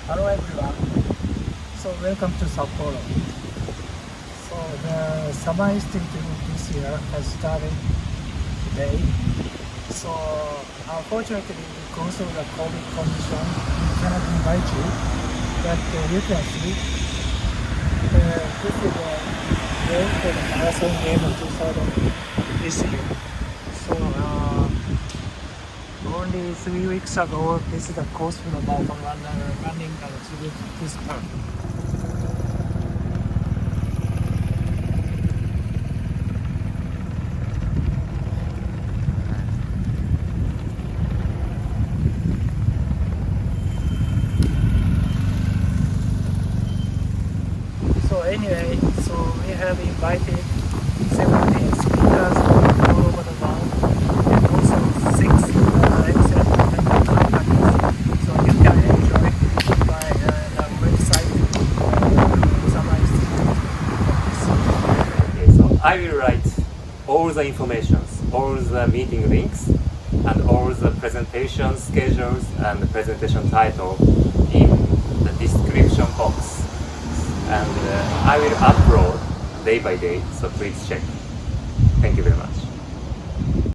Hello everyone. So welcome to Sapporo. So the summer institute this year has started today. So unfortunately because of the COVID condition, we cannot invite you. But you can see this is the game for the marathon game of 2000 this year. So only 3 weeks ago, this is the course for the marathon runner running through this park. So anyway, so we have invited 17 speakers from all over the world and also 6 excellent companies. So you can enjoy by the website Summer Institute. Okay, so I will write all the informations, all the meeting links, and all the presentation schedules and the presentation title in the description box. And I will upload day by day, so please check. Thank you very much.